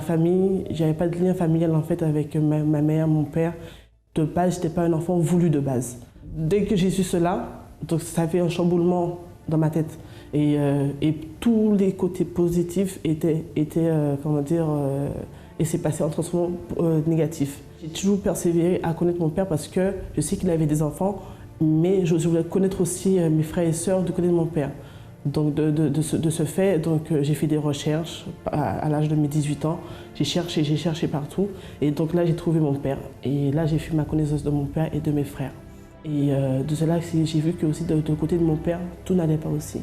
famille, j'avais pas de lien familial en fait avec ma mère, mon père. De base, j'étais pas un enfant voulu de base. Dès que j'ai su cela, donc ça fait un chamboulement dans ma tête. Et tous les côtés positifs étaient comment dire, et c'est passé en transformant négatif. J'ai toujours persévéré à connaître mon père parce que je sais qu'il avait des enfants, mais je voulais connaître aussi mes frères et sœurs, de connaître mon père. Donc de ce fait, j'ai fait des recherches à l'âge de mes 18 ans. J'ai cherché partout. Et donc là, j'ai trouvé mon père. Et là, j'ai fait ma connaissance de mon père et de mes frères. Et de cela, j'ai vu que aussi de côté de mon père, tout n'allait pas aussi.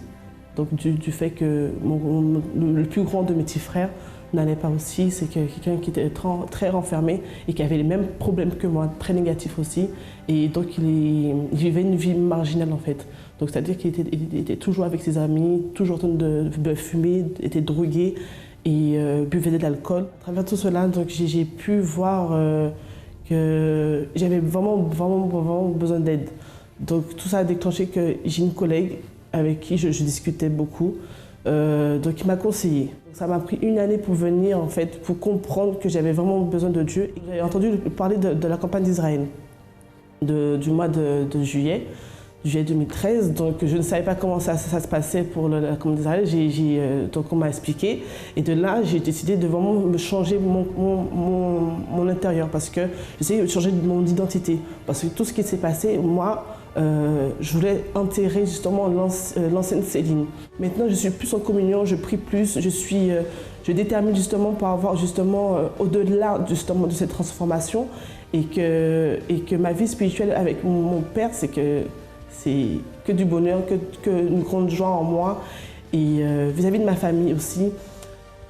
Donc du fait que le plus grand de mes petits frères n'allait pas aussi, c'est quelqu'un qui était très renfermé et qui avait les mêmes problèmes que moi, très négatifs aussi. Et donc il vivait une vie marginale en fait. Donc c'est-à-dire qu'il était toujours avec ses amis, toujours en train de fumer, était drogué et buvait de l'alcool. À travers tout cela, j'ai pu voir que j'avais vraiment besoin d'aide. Donc tout ça a déclenché que j'ai une collègue avec qui je discutais beaucoup, donc il m'a conseillé. Ça m'a pris une année pour venir en fait, pour comprendre que j'avais vraiment besoin de Dieu. J'ai entendu parler de la campagne d'Israël, du mois de juillet 2013, donc je ne savais pas comment ça se passait pour la campagne d'Israël, donc on m'a expliqué, et de là j'ai décidé de vraiment me changer mon intérieur, parce que j'essayais de changer mon identité, parce que tout ce qui s'est passé, moi, je voulais enterrer justement l'ancienne Céline. Maintenant, je suis plus en communion, je prie plus, je détermine justement pour avoir justement au-delà justement de cette transformation et que ma vie spirituelle avec mon père, c'est que du bonheur, que une grande joie en moi. Et vis-à-vis de ma famille aussi,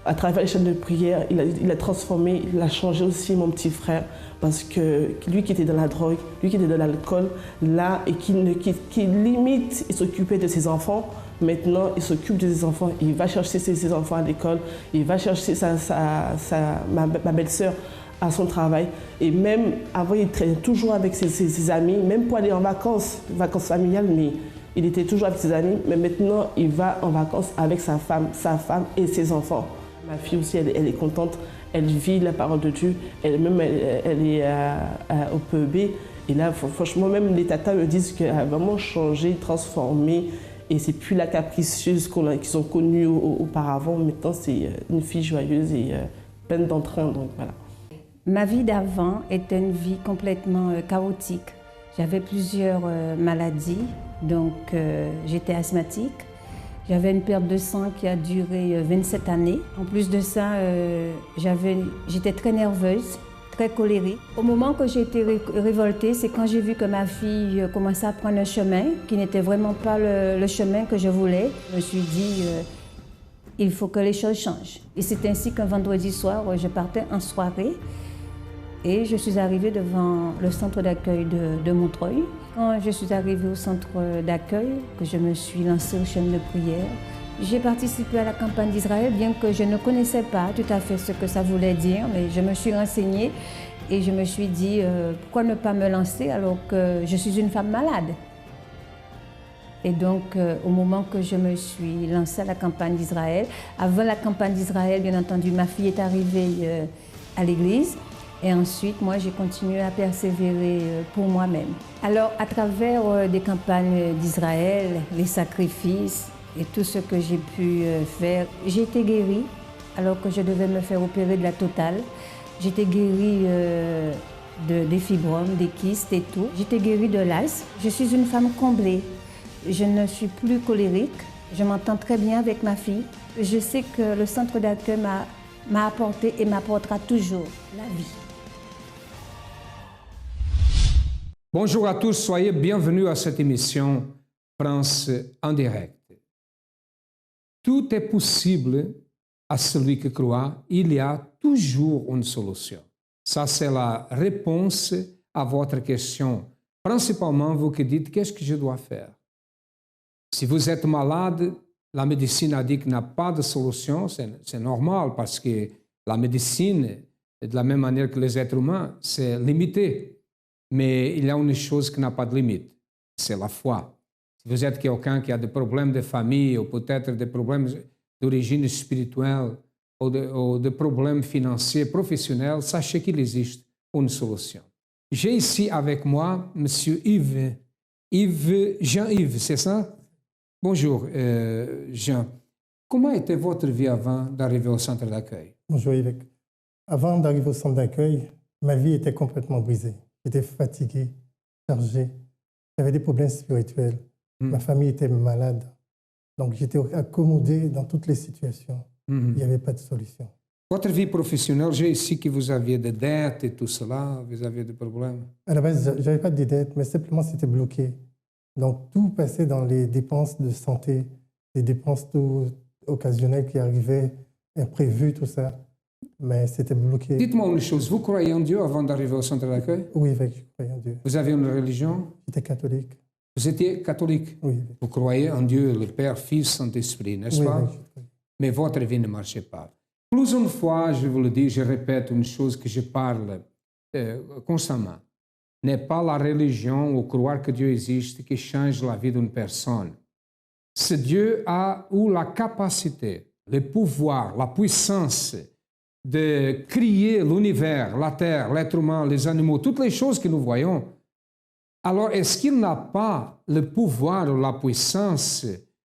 à travers les chaînes de prière, il a transformé, il a changé aussi mon petit frère, parce que lui qui était dans la drogue, lui qui était dans l'alcool, là, et qui limite, il s'occupait de ses enfants, maintenant il s'occupe de ses enfants, il va chercher ses enfants à l'école, il va chercher ma belle-sœur à son travail, et même avant il traînait toujours avec ses amis, même pour aller en vacances familiales, mais il était toujours avec ses amis, mais maintenant il va en vacances avec sa femme et ses enfants. Ma fille aussi, elle est contente, elle vit la parole de Dieu, elle est au PEB. Et là, franchement, même les tatas me disent qu'elle a vraiment changé, transformé. Et c'est plus la capricieuse qu'ils ont connue auparavant. Maintenant, c'est une fille joyeuse et pleine d'entrain. Donc voilà. Ma vie d'avant était une vie complètement chaotique. J'avais plusieurs maladies, donc j'étais asthmatique. J'avais une perte de sang qui a duré 27 années. En plus de ça, j'étais très nerveuse, très colérique. Au moment que j'ai été révoltée, c'est quand j'ai vu que ma fille commençait à prendre un chemin qui n'était vraiment pas le chemin que je voulais. Je me suis dit, il faut que les choses changent. Et c'est ainsi qu'un vendredi soir, je partais en soirée et je suis arrivée devant le centre d'accueil de Montreuil. Quand je suis arrivée au centre d'accueil, que je me suis lancée aux chaînes de prière, j'ai participé à la campagne d'Israël, bien que je ne connaissais pas tout à fait ce que ça voulait dire, mais je me suis renseignée et je me suis dit pourquoi ne pas me lancer alors que je suis une femme malade. Et donc, au moment que je me suis lancée à la campagne d'Israël, avant la campagne d'Israël, bien entendu, ma fille est arrivée à l'église. Et ensuite, moi, j'ai continué à persévérer pour moi-même. Alors, à travers des campagnes d'Israël, les sacrifices et tout ce que j'ai pu faire, j'ai été guérie alors que je devais me faire opérer de la totale. J'étais guérie des fibromes, des kystes et tout. J'étais guérie de l'asthme. Je suis une femme comblée. Je ne suis plus colérique. Je m'entends très bien avec ma fille. Je sais que le centre d'accueil m'a apporté et m'apportera toujours la vie. Bonjour à tous, soyez bienvenus à cette émission France en direct. Tout est possible à celui qui croit, il y a toujours une solution. Ça, c'est la réponse à votre question. Principalement, vous qui dites, qu'est-ce que je dois faire? Si vous êtes malade, la médecine a dit qu'il n'y a pas de solution, c'est normal parce que la médecine, de la même manière que les êtres humains, c'est limité. Mais il y a une chose qui n'a pas de limite, c'est la foi. Si vous êtes quelqu'un qui a des problèmes de famille ou peut-être des problèmes d'origine spirituelle, ou de problèmes financiers, professionnels, sachez qu'il existe une solution. J'ai ici avec moi M. Jean-Yves, c'est ça? Bonjour, Jean. Comment était votre vie avant d'arriver au centre d'accueil? Bonjour Yves. Avant d'arriver au centre d'accueil, ma vie était complètement brisée. J'étais fatigué, chargé. J'avais des problèmes spirituels. Ma famille était malade. Donc j'étais accommodé dans toutes les situations. Il n'y avait pas de solution. Votre vie professionnelle, j'ai ici que vous aviez des dettes et tout cela, vous aviez des problèmes? À la base, je n'avais pas de dettes, mais simplement c'était bloqué. Donc tout passait dans les dépenses de santé, les dépenses occasionnelles qui arrivaient, imprévues, tout ça. Mais c'était bloqué. Dites-moi une chose, vous croyez en Dieu avant d'arriver au centre d'accueil? Oui, je croyais en Dieu. Vous avez une religion? J'étais catholique. Vous étiez catholique? Oui. Vous croyez en Dieu, le Père, Fils, Saint-Esprit, n'est-ce pas? Oui. Mais votre vie ne marchait pas. Plus une fois, je vous le dis, je répète une chose que je parle constamment. N'est pas la religion ou croire que Dieu existe qui change la vie d'une personne. Ce Dieu a eu la capacité, le pouvoir, la puissance de créer l'univers, la terre, l'être humain, les animaux, toutes les choses que nous voyons. Alors, est-ce qu'il n'a pas le pouvoir ou la puissance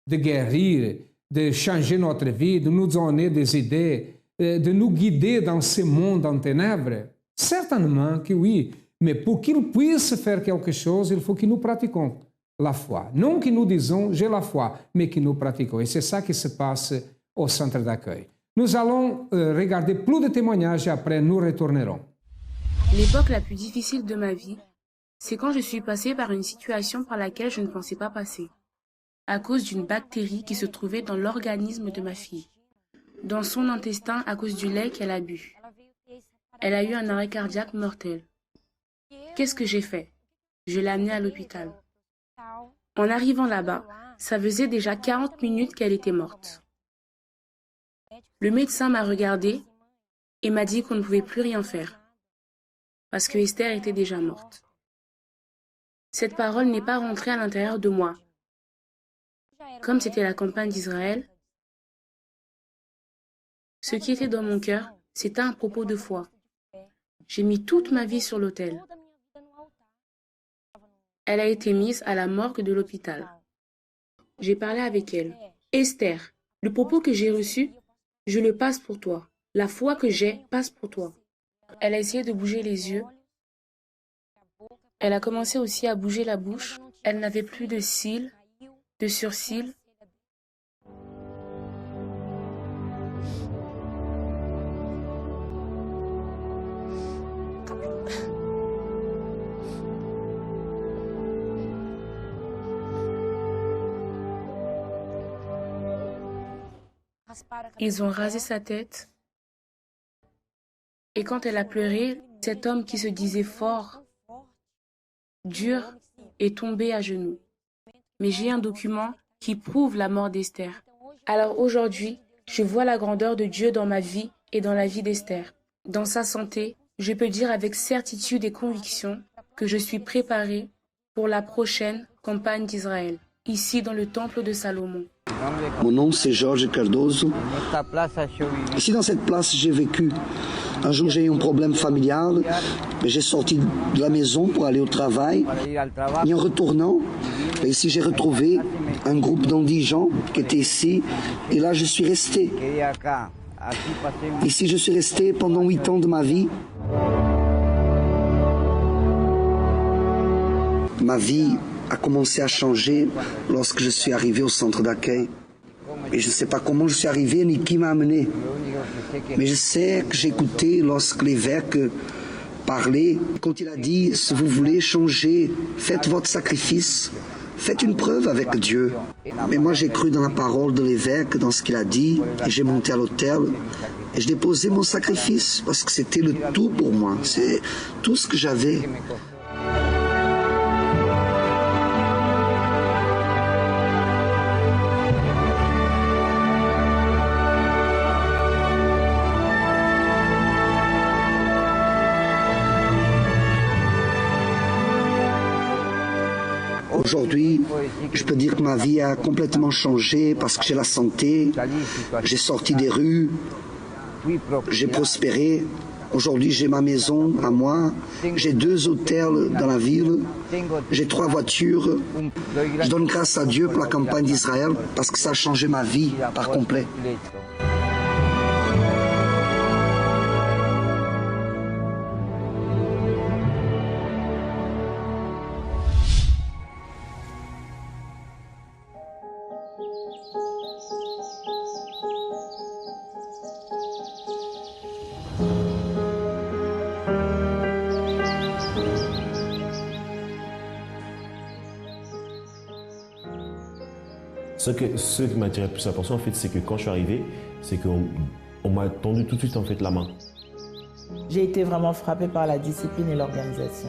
de guérir, de changer notre vie, de nous donner des idées, de nous guider dans ce monde en ténèbres? Certainement que oui, mais pour qu'il puisse faire quelque chose, il faut que nous pratiquions la foi. Non que nous disons « j'ai la foi », mais que nous pratiquons. Et c'est ça qui se passe au centre d'accueil. Nous allons regarder plus de témoignages et après nous retournerons. L'époque la plus difficile de ma vie, c'est quand je suis passée par une situation par laquelle je ne pensais pas passer, à cause d'une bactérie qui se trouvait dans l'organisme de ma fille, dans son intestin à cause du lait qu'elle a bu. Elle a eu un arrêt cardiaque mortel. Qu'est-ce que j'ai fait? Je l'ai amenée à l'hôpital. En arrivant là-bas, ça faisait déjà 40 minutes qu'elle était morte. Le médecin m'a regardé et m'a dit qu'on ne pouvait plus rien faire, parce que Esther était déjà morte. Cette parole n'est pas rentrée à l'intérieur de moi. Comme c'était la campagne d'Israël, ce qui était dans mon cœur, c'était un propos de foi. J'ai mis toute ma vie sur l'autel. Elle a été mise à la morgue de l'hôpital. J'ai parlé avec elle. Esther, le propos que j'ai reçu, je le passe pour toi. La foi que j'ai passe pour toi. Elle a essayé de bouger les yeux. Elle a commencé aussi à bouger la bouche. Elle n'avait plus de cils, de surcils. Ils ont rasé sa tête. Et quand elle a pleuré, cet homme qui se disait fort, dur, est tombé à genoux. Mais j'ai un document qui prouve la mort d'Esther. Alors aujourd'hui, je vois la grandeur de Dieu dans ma vie et dans la vie d'Esther. Dans sa santé, je peux dire avec certitude et conviction que je suis préparée pour la prochaine campagne d'Israël, ici dans le temple de Salomon. Mon nom, c'est Georges Cardoso. Ici, dans cette place, j'ai vécu. Un jour, j'ai eu un problème familial. J'ai sorti de la maison pour aller au travail. Et en retournant, ici, j'ai retrouvé un groupe d'indigents qui étaient ici. Et là, je suis resté. Ici, je suis resté pendant 8 ans de ma vie. Ma vie a commencé à changer lorsque je suis arrivé au centre d'accueil. Et je ne sais pas comment je suis arrivé ni qui m'a amené. Mais je sais que j'ai écouté lorsque l'évêque parlait, quand il a dit « Si vous voulez changer, faites votre sacrifice, faites une preuve avec Dieu. » Mais moi j'ai cru dans la parole de l'évêque, dans ce qu'il a dit, et j'ai monté à l'autel et je déposais mon sacrifice parce que c'était le tout pour moi, c'est tout ce que j'avais. Aujourd'hui, je peux dire que ma vie a complètement changé parce que j'ai la santé, j'ai sorti des rues, j'ai prospéré. Aujourd'hui, j'ai ma maison à moi, j'ai 2 hôtels dans la ville, j'ai 3 voitures. Je donne grâce à Dieu pour la campagne d'Israël parce que ça a changé ma vie par complet. Ce qui m'a attiré plus l'attention, en fait, c'est que quand je suis arrivé, c'est qu'on m'a tendu tout de suite en fait, la main. J'ai été vraiment frappée par la discipline et l'organisation.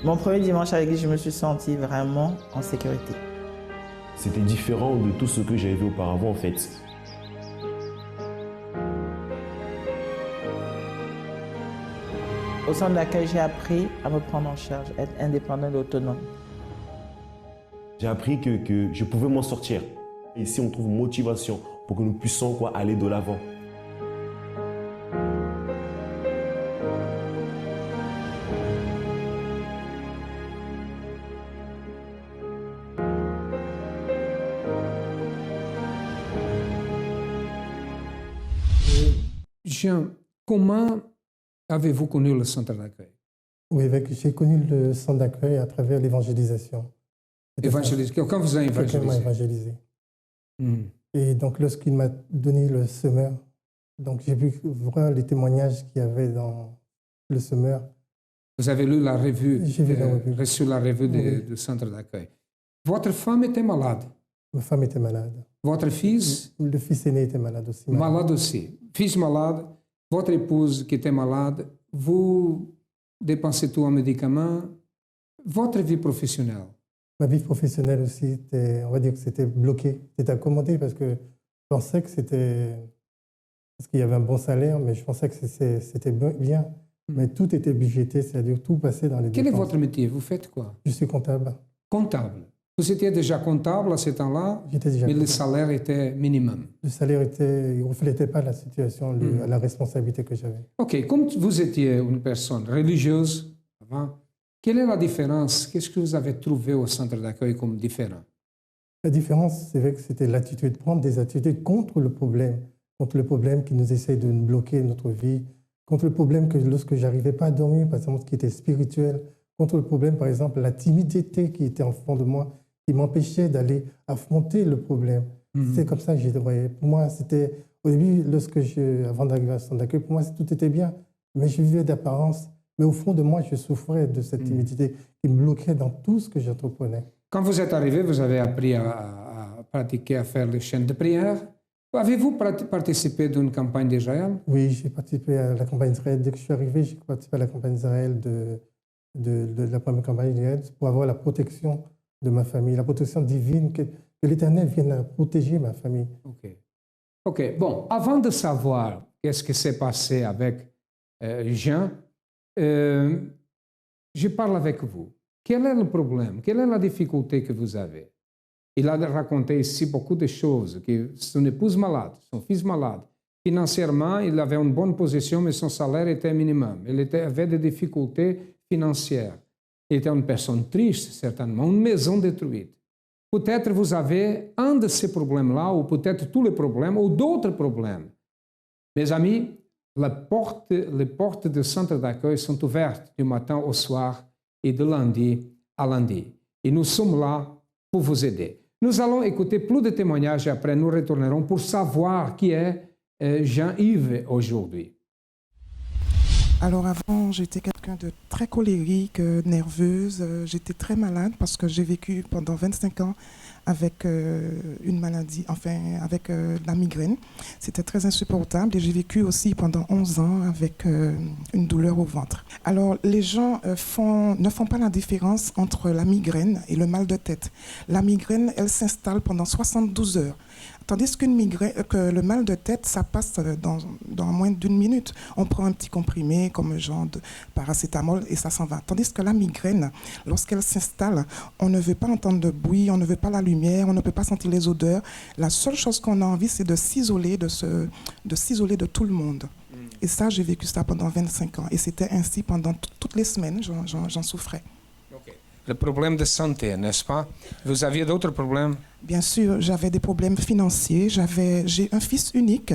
Mon premier dimanche à l'église, je me suis sentie vraiment en sécurité. C'était différent de tout ce que j'avais vu auparavant, en fait. Au centre d'accueil, j'ai appris à me prendre en charge, être indépendant et autonome. J'ai appris que je pouvais m'en sortir. Ici, on trouve motivation pour que nous puissions aller de l'avant. Jean, comment avez-vous connu le centre d'accueil? Oui, j'ai connu le centre d'accueil à travers l'évangélisation. Quand vous avez évangélisé? Quelqu'un m'a évangélisé. Et donc, lorsqu'il m'a donné le semeur, donc j'ai pu voir les témoignages qu'il y avait dans le semeur. Vous avez lu la revue? J'ai vu la revue. Reçu la revue du centre d'accueil. Votre femme était malade? Ma femme était malade. Votre fils? Le fils aîné était malade aussi. Malade aussi. Fils malade, votre épouse qui était malade, vous dépensez tout en médicaments. Votre vie professionnelle? Ma vie professionnelle aussi, on va dire que c'était bloqué. C'était accommodé parce que je pensais que c'était... Parce qu'il y avait un bon salaire, mais je pensais que c'était bien. Mais tout était budgété, c'est-à-dire tout passait dans les dépenses. Quel est votre métier? Vous faites quoi? Je suis comptable. Comptable. Vous étiez déjà comptable à ce temps-là, mais comptable. Le salaire était minimum. Le salaire ne reflétait pas la situation, la responsabilité que j'avais. OK. Comme vous étiez une personne religieuse avant, quelle est la différence? Qu'est-ce que vous avez trouvé au centre d'accueil comme différent? La différence, c'est vrai que c'était l'attitude, prendre des attitudes contre le problème qui nous essaye de nous bloquer notre vie, contre le problème que lorsque je n'arrivais pas à dormir, par exemple, qui était spirituel, contre le problème, par exemple, la timidité qui était en fond de moi, qui m'empêchait d'aller affronter le problème. C'est comme ça que j'ai voyé. Pour moi, c'était, au début, avant d'arriver à centre d'accueil, pour moi, tout était bien, mais je vivais d'apparence. Mais au fond de moi, je souffrais de cette timidité qui me bloquait dans tout ce que j'entreprenais. Quand vous êtes arrivé, vous avez appris à pratiquer, à faire les chaînes de prière. Avez-vous participé d'une campagne d'Israël? Oui, j'ai participé à la campagne d'Israël. Dès que je suis arrivé, j'ai participé à la campagne d'Israël de la première campagne d'Israël pour avoir la protection de ma famille, la protection divine, que l'Éternel vienne protéger ma famille. OK. Bon, avant de savoir qu'est-ce qui s'est passé avec Jean, je parle avec vous. Quel est le problème? Quelle est la difficulté que vous avez? Il a raconté ici beaucoup de choses, que son épouse malade, son fils malade. Financièrement, il avait une bonne position, mais son salaire était minimum. Il avait des difficultés financières. Il était une personne triste, certainement, une maison détruite. Peut-être vous avez un de ces problèmes-là, ou peut-être tous les problèmes, ou d'autres problèmes. Mes amis, les portes du centre d'accueil sont ouvertes du matin au soir et de lundi à lundi. Et nous sommes là pour vous aider. Nous allons écouter plus de témoignages et après nous retournerons pour savoir qui est Jean-Yves aujourd'hui. Alors avant, j'étais quelqu'un de très colérique, nerveuse. J'étais très malade parce que j'ai vécu pendant 25 ans avec une maladie, avec la migraine. C'était très insupportable et j'ai vécu aussi pendant 11 ans avec une douleur au ventre. Alors, les gens ne font pas la différence entre la migraine et le mal de tête. La migraine, elle s'installe pendant 72 heures. Tandis que le mal de tête, ça passe dans moins d'une minute. On prend un petit comprimé comme genre de paracétamol et ça s'en va. Tandis que la migraine, lorsqu'elle s'installe, on ne veut pas entendre de bruit, on ne veut pas la lumière, on ne peut pas sentir les odeurs. La seule chose qu'on a envie, c'est de s'isoler de tout le monde. Et ça, j'ai vécu ça pendant 25 ans. Et c'était ainsi pendant toutes les semaines, j'en souffrais. Okay. Le problème de santé, n'est-ce pas? Vous aviez d'autres problèmes? Bien sûr, j'avais des problèmes financiers. J'ai un fils unique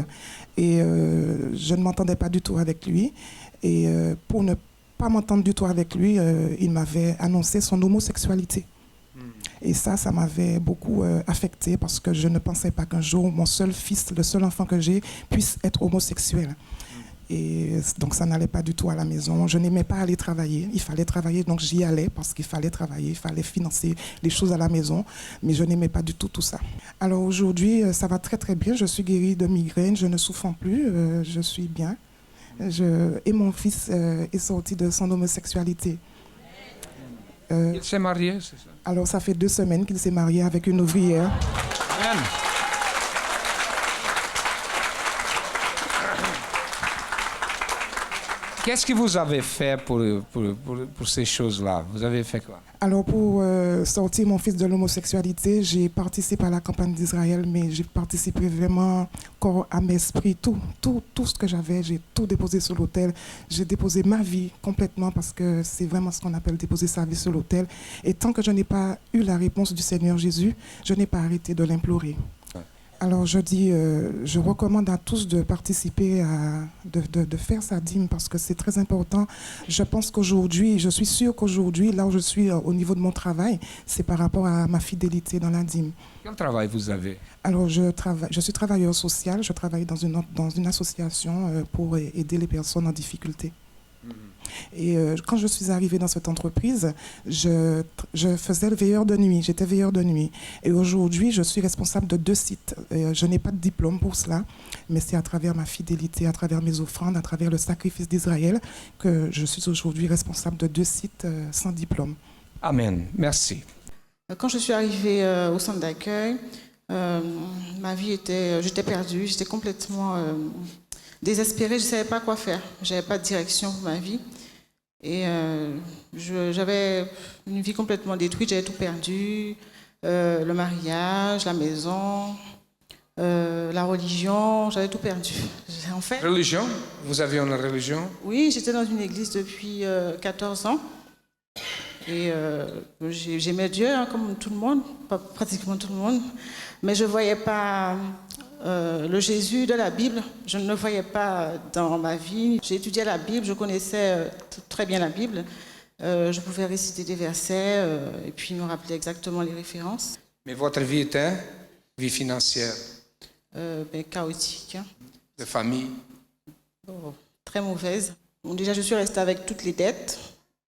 et je ne m'entendais pas du tout avec lui. Et pour ne pas m'entendre du tout avec lui, il m'avait annoncé son homosexualité. Et ça m'avait beaucoup affecté parce que je ne pensais pas qu'un jour, mon seul fils, le seul enfant que j'ai, puisse être homosexuel. Et donc, ça n'allait pas du tout à la maison. Je n'aimais pas aller travailler. Il fallait travailler, donc j'y allais parce qu'il fallait travailler, il fallait financer les choses à la maison. Mais je n'aimais pas du tout ça. Alors aujourd'hui, ça va très, très bien. Je suis guérie de migraine, je ne souffre plus, je suis bien. Et mon fils est sorti de son homosexualité. Il s'est marié, c'est ça? Alors, ça fait 2 semaines qu'il s'est marié avec une ouvrière. Amen. Qu'est-ce que vous avez fait pour ces choses-là? Vous avez fait quoi? Alors, pour sortir mon fils de l'homosexualité, j'ai participé à la campagne d'Israël, mais j'ai participé vraiment corps, âme, esprit, tout ce que j'avais, j'ai tout déposé sur l'autel. J'ai déposé ma vie complètement parce que c'est vraiment ce qu'on appelle déposer sa vie sur l'autel. Et tant que je n'ai pas eu la réponse du Seigneur Jésus, je n'ai pas arrêté de l'implorer. Alors je recommande à tous de participer, de faire sa dîme parce que c'est très important. Je suis sûre qu'aujourd'hui, là où je suis au niveau de mon travail, c'est par rapport à ma fidélité dans la dîme. Quel travail vous avez? Alors je suis travailleur social, je travaille dans une association pour aider les personnes en difficulté. Et quand je suis arrivée dans cette entreprise, je faisais le veilleur de nuit, j'étais veilleur de nuit. Et aujourd'hui, je suis responsable de 2 sites. Je n'ai pas de diplôme pour cela, mais c'est à travers ma fidélité, à travers mes offrandes, à travers le sacrifice d'Israël que je suis aujourd'hui responsable de 2 sites sans diplôme. Amen. Merci. Quand je suis arrivée au centre d'accueil, ma vie j'étais perdue, j'étais complètement désespérée, je ne savais pas quoi faire. Je n'avais pas de direction pour ma vie. Et j'avais une vie complètement détruite, j'avais tout perdu, le mariage, la maison, la religion, j'avais tout perdu. En fait, religion? Vous avez une religion? Oui, j'étais dans une église depuis 14 ans. Et j'aimais Dieu, hein, comme tout le monde, pratiquement tout le monde. Mais je ne voyais pas le Jésus de la Bible, je ne le voyais pas dans ma vie. J'ai étudié la Bible, je connaissais très bien la Bible. Je pouvais réciter des versets et puis me rappeler exactement les références. Mais votre vie était vie financière? Chaotique. Hein. De famille? Très mauvaise. Bon, déjà, je suis restée avec toutes les dettes.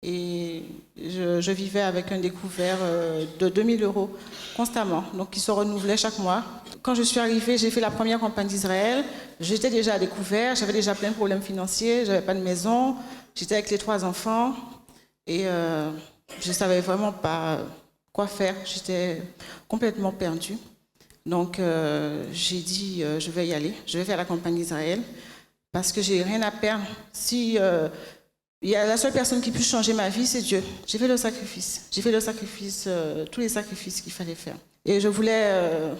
Et je vivais avec un découvert de 2 000 € constamment, donc qui se renouvelait chaque mois. Quand je suis arrivée, j'ai fait la première campagne d'Israël. J'étais déjà à découvert, j'avais déjà plein de problèmes financiers, je n'avais pas de maison, j'étais avec les 3 enfants et je ne savais vraiment pas quoi faire. J'étais complètement perdue. Donc j'ai dit, je vais y aller, je vais faire la campagne d'Israël parce que j'ai rien à perdre. Si il y a la seule personne qui puisse changer ma vie, c'est Dieu. J'ai fait le sacrifice. J'ai fait le sacrifice, tous les sacrifices qu'il fallait faire. Et je voulais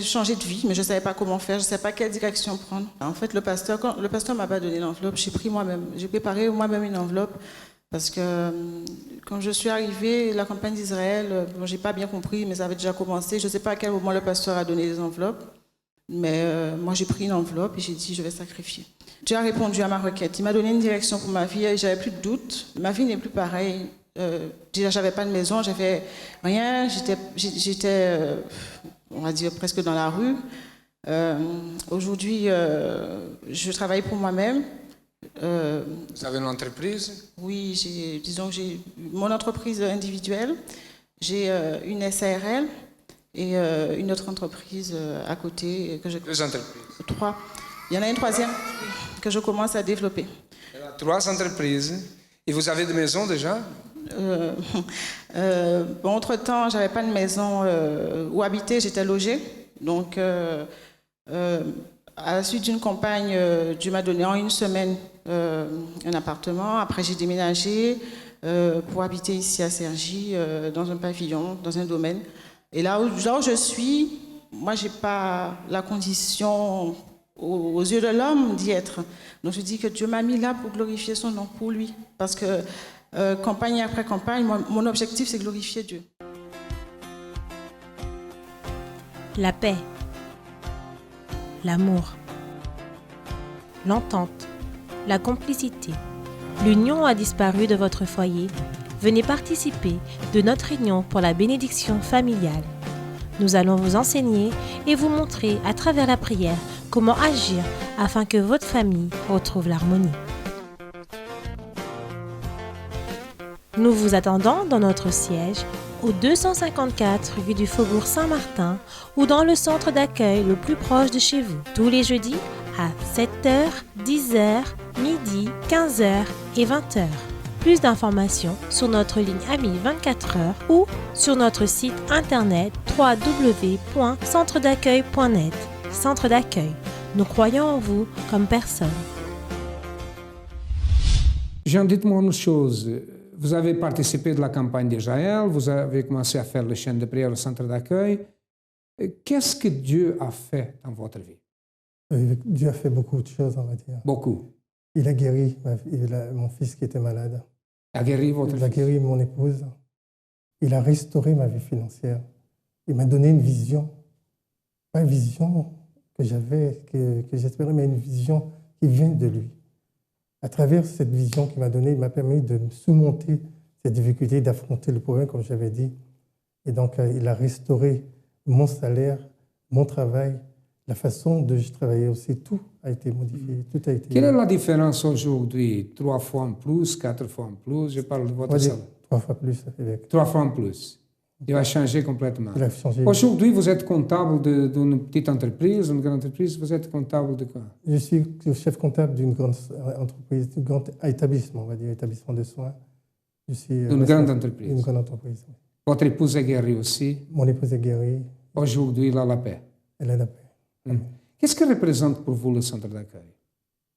changer de vie, mais je ne savais pas comment faire, je ne savais pas quelle direction prendre. En fait, quand le pasteur ne m'a pas donné l'enveloppe, j'ai préparé moi-même une enveloppe, parce que quand je suis arrivée, la campagne d'Israël, je n'ai pas bien compris, mais ça avait déjà commencé. Je ne sais pas à quel moment le pasteur a donné les enveloppes, mais moi j'ai pris une enveloppe et j'ai dit je vais sacrifier. Dieu a répondu à ma requête. Il m'a donné une direction pour ma vie et j'avais plus de doute. Ma vie n'est plus pareille. Déjà, j'avais pas de maison, j'avais rien. J'étais, on va dire, presque dans la rue. Aujourd'hui, je travaille pour moi-même. Vous avez une entreprise? Oui, j'ai mon entreprise individuelle. J'ai une SARL et une autre entreprise à côté. 2 entreprises? 3. Il y en a une 3e que je commence à développer. 3 entreprises. Et vous avez des maisons déjà? Entre-temps, je n'avais pas de maison où habiter, j'étais logée. Donc, à la suite d'une campagne, Dieu m'a donné en 1 semaine un appartement. Après, j'ai déménagé pour habiter ici à Cergy, dans un pavillon, dans un domaine. Et là où je suis, moi, je n'ai pas la condition aux yeux de l'homme d'y être. Donc, je dis que Dieu m'a mis là pour glorifier son nom, pour lui. Parce que campagne après campagne, mon objectif, c'est glorifier Dieu. La paix, l'amour, l'entente, la complicité, l'union a disparu de votre foyer. Venez participer de notre réunion pour la bénédiction familiale. Nous allons vous enseigner et vous montrer à travers la prière comment agir afin que votre famille retrouve l'harmonie. Nous vous attendons dans notre siège au 254 rue du Faubourg Saint-Martin ou dans le centre d'accueil le plus proche de chez vous, tous les jeudis à 7h, 10h, midi, 15h et 20h. Plus d'informations sur notre ligne Ami 24h ou sur notre site internet www.centredaccueil.net. Centre d'accueil, nous croyons en vous comme personne. Jean, dites-moi une chose. Vous avez participé de la campagne d'Israël, vous avez commencé à faire le chaîne de prière au centre d'accueil. Qu'est-ce que Dieu a fait dans votre vie? Dieu a fait beaucoup de choses, on va dire. Beaucoup. Il a guéri mon fils qui était malade. Il a guéri votre fils? Il a guéri mon épouse. Il a restauré ma vie financière. Il m'a donné une vision. Pas une vision que j'avais, que j'espérais, mais une vision qui vient de lui. À travers cette vision qu'il m'a donnée, il m'a permis de surmonter cette difficulté, d'affronter le problème, comme j'avais dit. Et donc, il a restauré mon salaire, mon travail, la façon dont je travaillais aussi. Tout a été modifié. Tout a été... Quelle est la différence aujourd'hui? 3 fois en plus, 4 fois en plus? Je parle de votre salaire. 3 fois plus, évêque. 3 fois en plus. Il a changé complètement. Il a changé. Aujourd'hui, vous êtes comptable d'une petite entreprise, d'une grande entreprise. Vous êtes comptable de quoi? Je suis le chef comptable d'une grande entreprise, d'un grand établissement, on va dire, établissement de soins. Une grande entreprise. Une grande entreprise. Votre épouse est guérie aussi? Mon épouse est guérie. Aujourd'hui, il a la paix. Elle a la paix. Qu'est-ce que représente pour vous le centre d'accueil?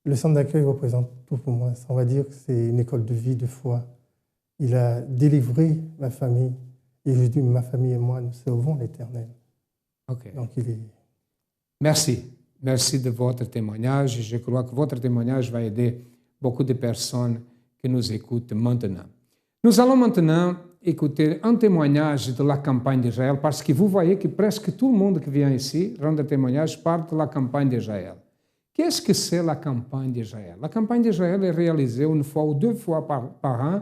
Le centre d'accueil représente tout pour moi. On va dire que c'est une école de vie, de foi. Il a délivré ma famille. Et je dis, ma famille et moi, nous servons l'Éternel. Ok. Donc, il est... Merci. Merci de votre témoignage. Je crois que votre témoignage va aider beaucoup de personnes qui nous écoutent maintenant. Nous allons maintenant écouter un témoignage de la campagne d'Israël, parce que vous voyez que presque tout le monde qui vient ici rendre témoignage parle de la campagne d'Israël. Qu'est-ce que c'est la campagne d'Israël? La campagne d'Israël est réalisée 1 fois ou 2 fois par an.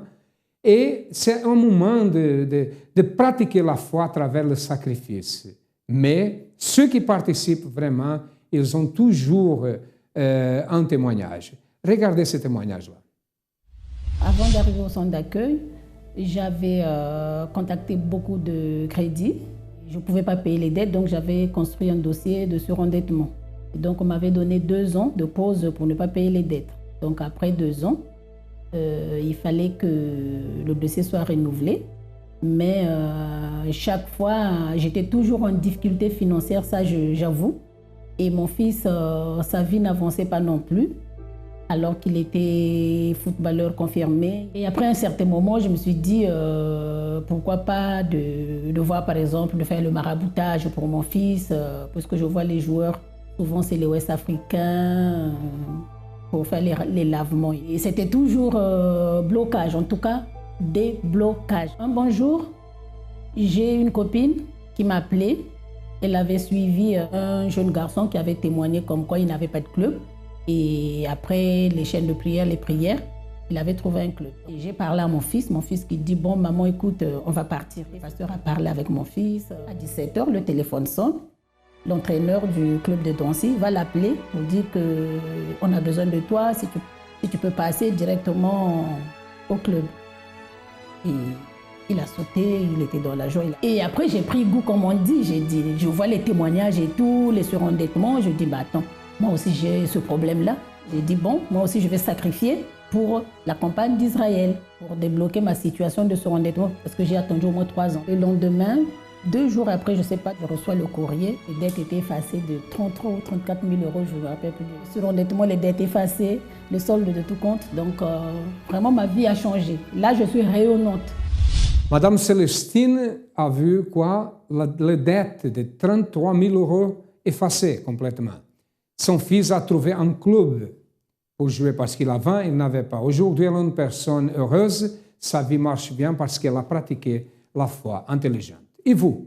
Et c'est un moment de pratiquer la foi à travers le sacrifice. Mais ceux qui participent vraiment, ils ont toujours un témoignage. Regardez ce témoignage-là. Avant d'arriver au centre d'accueil, j'avais contacté beaucoup de crédits. Je ne pouvais pas payer les dettes, donc j'avais construit un dossier de surendettement. Et donc on m'avait donné 2 ans de pause pour ne pas payer les dettes. Donc après 2 ans, il fallait que le dossier soit renouvelé, mais chaque fois, j'étais toujours en difficulté financière, ça j'avoue. Et mon fils, sa vie n'avançait pas non plus, alors qu'il était footballeur confirmé. Et après un certain moment, je me suis dit, pourquoi pas de voir par exemple, de faire le maraboutage pour mon fils, parce que je vois les joueurs, souvent c'est les Ouest-Africains, pour faire les lavements. Et c'était toujours blocage, en tout cas déblocage. Un bon jour, j'ai une copine qui m'a appelée. Elle avait suivi un jeune garçon qui avait témoigné comme quoi il n'avait pas de club. Et après les chaînes de prière, les prières, il avait trouvé un club. Et j'ai parlé à mon fils qui dit, bon maman, écoute, on va partir. Le pasteur a parlé avec mon fils. À 17h, le téléphone sonne. L'entraîneur du club de Drancy va l'appeler pour dire qu'on a besoin de toi, si tu peux passer directement au club. Et il a sauté, il était dans la joie. Et après, j'ai pris goût, comme on dit, je vois les témoignages et tout, les surendettements. Je dis, bah attends, moi aussi j'ai ce problème-là. J'ai dit, bon, moi aussi je vais sacrifier pour la campagne d'Israël, pour débloquer ma situation de surendettement, parce que j'ai attendu au moins 3 ans. Le lendemain, 2 jours après, je ne sais pas, je reçois le courrier. Les dettes étaient effacées de 33 ou 34 000 euros, je ne me rappelle plus. Le surendettement, les dettes effacées, le solde de tout compte. Donc, vraiment, ma vie a changé. Là, je suis rayonnante. Madame Célestine a vu quoi? Les dettes de 33 000 euros effacées complètement. Son fils a trouvé un club pour jouer parce qu'il a 20, il n'avait pas. Aujourd'hui, elle est une personne heureuse. Sa vie marche bien parce qu'elle a pratiqué la foi intelligente. Et vous,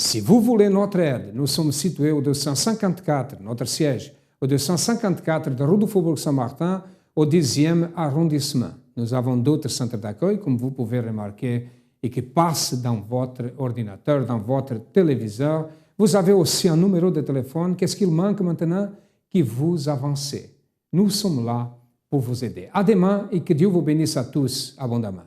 si vous voulez notre aide, nous sommes situés au 254, notre siège, au 254 de rue du Faubourg Saint-Martin, au 10e arrondissement. Nous avons d'autres centres d'accueil, comme vous pouvez remarquer, et qui passent dans votre ordinateur, dans votre téléviseur. Vous avez aussi un numéro de téléphone. Qu'est-ce qu'il manque maintenant? Que vous avancez. Nous sommes là pour vous aider. À demain et que Dieu vous bénisse à tous abondamment.